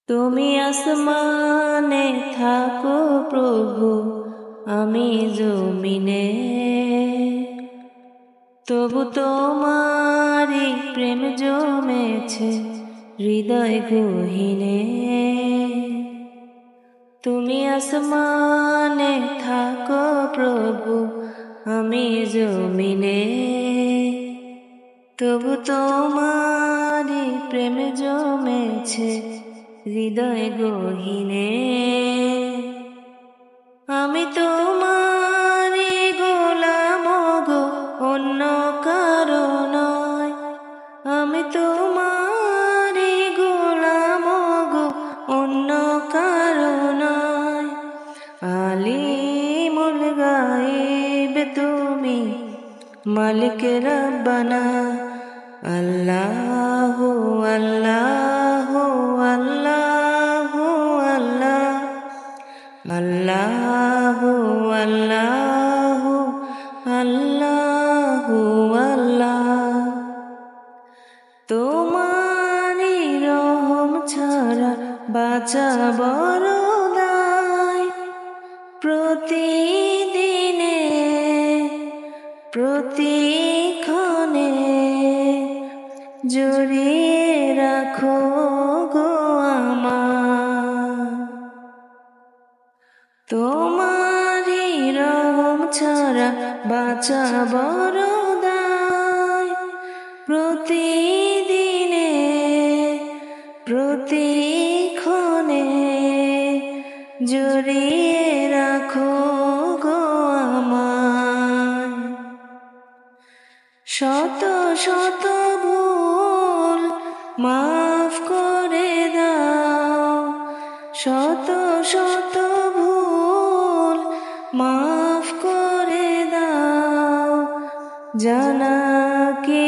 তুমি আসমানে থাকো প্রভু, আমি জমিনে, তবু তোমারি প্রেম জমেছে হৃদয় গহীনে। তুমি আসমানে থাকো প্রভু, আমি জমিনে, তবু তোমারি প্রেম জমেছে হৃদয় গহীনে। আমি তোমারি গোলাম গো, অন্য কারো নয়। আমি তোমারি গোলাম গো, অন্য কারো নয়। আলিমুল গায়েব তুমি, মালিক রব্বানা। আল্লাহু আল্লাহু আল্লাহু আল্লাহ, আল্লাহু আল্লাহু আল্লাহু আল্লাহ। তোমারি রহম ছাড়া বাঁচা বড় দায়। প্রতিদিনে প্রতিক্ষণে জড়িয়ে রাখো গো আমার। তোমারি রহম ছাড়া বাঁচা বড় দায়। প্রতিদিনে প্রতিক্ষণে জড়িয়ে রাখো গো আমায়। শত শত ভুল মাফ করে দাও, শত শত ভুল মাফ করে দাও। জানা কি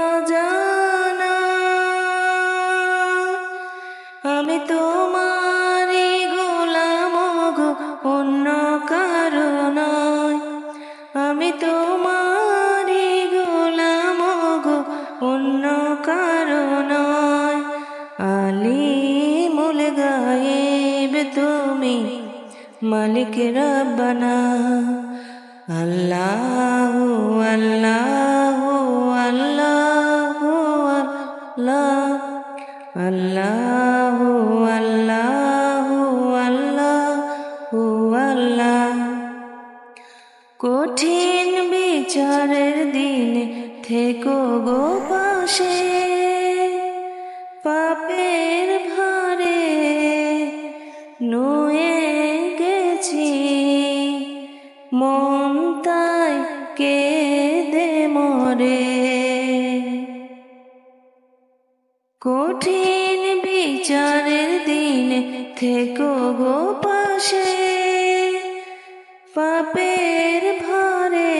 অজানা, আমি তোমারি গোলাম গো, অন্য কারো নয়। আমি তোমারি গোলাম গো, অন্য কারো নয়। আলিমুল গায়েব তুমি, মালিক রব্বানা। আল্লাহু আল্লাহু আল্লাহু আল্লাহ, আল্লাহু আল্লাহু আল্লাহু আল্লাহ। কঠিন বিচারের দিনে থেকো গো পাশে, পাপের ভারে নুয়ে গেছি মন, তাই কেঁদে মরে। কঠিন বিচারের দিনে থেকো গো পাশে, পাপের ভারে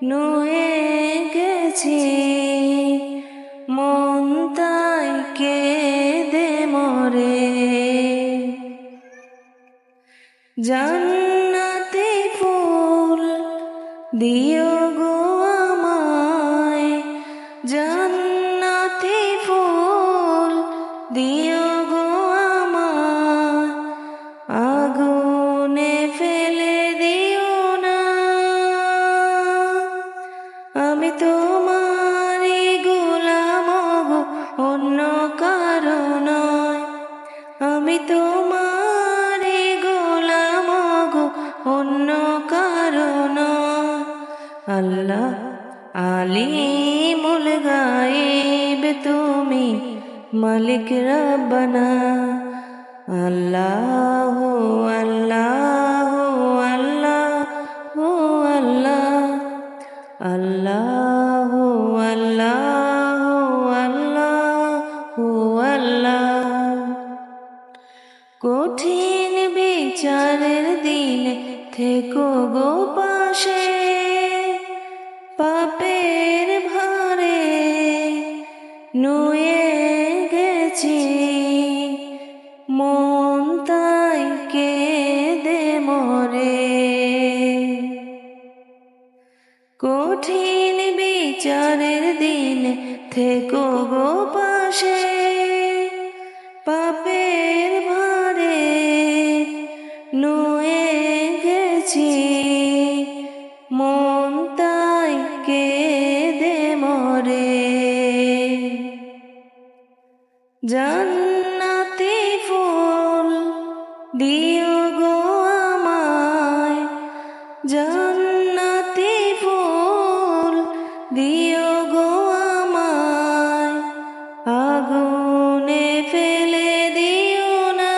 নুয়ে গেছি মন, তাই কেঁদে মরে। জান্নাতি ফুল দিও গো আমায়, জান্নাতি ফুল দিও গো আমায়। আগুনে ফেলে দিও না, আমি তোমারি গোলাম গো, অন্য কারো নয়। আমি তোমারি গোলাম গো, অন্য কারো নয়। আল্লাহ আলিমুল গায়েব তুমি, মালিক রব্বানা। আল্লাহু আল্লাহু আল্লাহু আল্লাহ, আল্লাহু আল্লাহু আল্লাহু আল্লাহ। কঠিন বিচারের দিনে থেকো গো পাশে, পাপের ভারে নুয়ে গেছি মন, তাই কেঁদে মরে। কঠিন বিচারের দিনে থেকো গো পাশে, জান্নাতি ফুল দিও গো আমায়, জান্নাতি ফুল দিও গো আমায়, আগুনে ফেলে দিও না।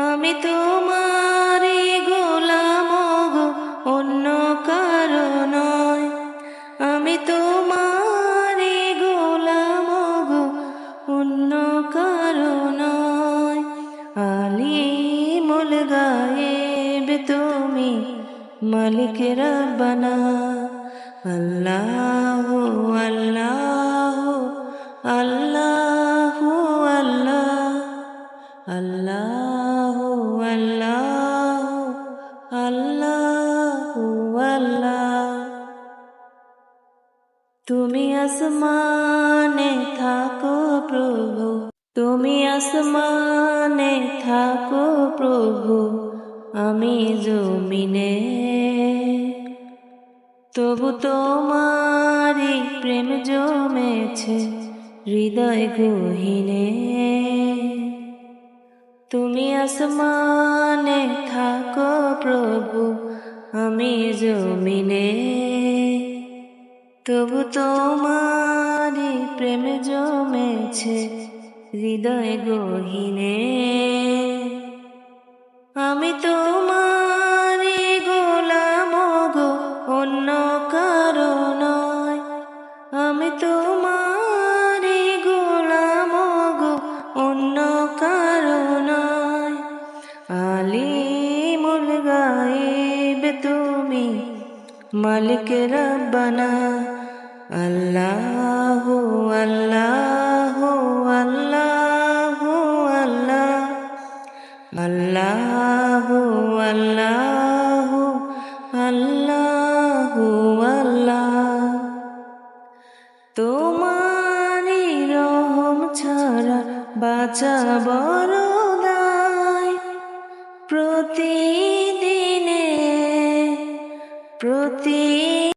আমি তোমারই গোলাম গো, অন্য কারো নয়। আমি তোমারই গোলাম গো, অন্য কারো নয়। আলিমুল গায়েব তুমি, মালিক রব্বানা। আল্লাহু আল্লাহু আল্লাহু আল্লাহ, আল্লাহু আল্লাহু আল্লাহু আল্লাহ। তুমি আসমানে থাকো প্রভু, তুমি আসমানে থাকো প্রভু, আমি জমিনে। তবু তোমারি প্রেম জমেছে হৃদয় গহীনে। তুমি আসমানে থাকো প্রভু, আমি জমিনে। তবু তোমারি প্রেম জমেছে হৃদয় গহীনে। আমি তোমারি গোলাম গো, অন্য কারো নয়। আমি তোমারি গোলাম গো, অন্য কারো নয়। আলিমুল গায়েব তুমি, মালিক রব্বানা। আল্লাহু আল্লাহু আল্লাহু আল্লাহ, আল্লাহু আল্লাহু আল্লাহু আল্লাহ। তোমারি রহম ছাড়া বাঁচা বড়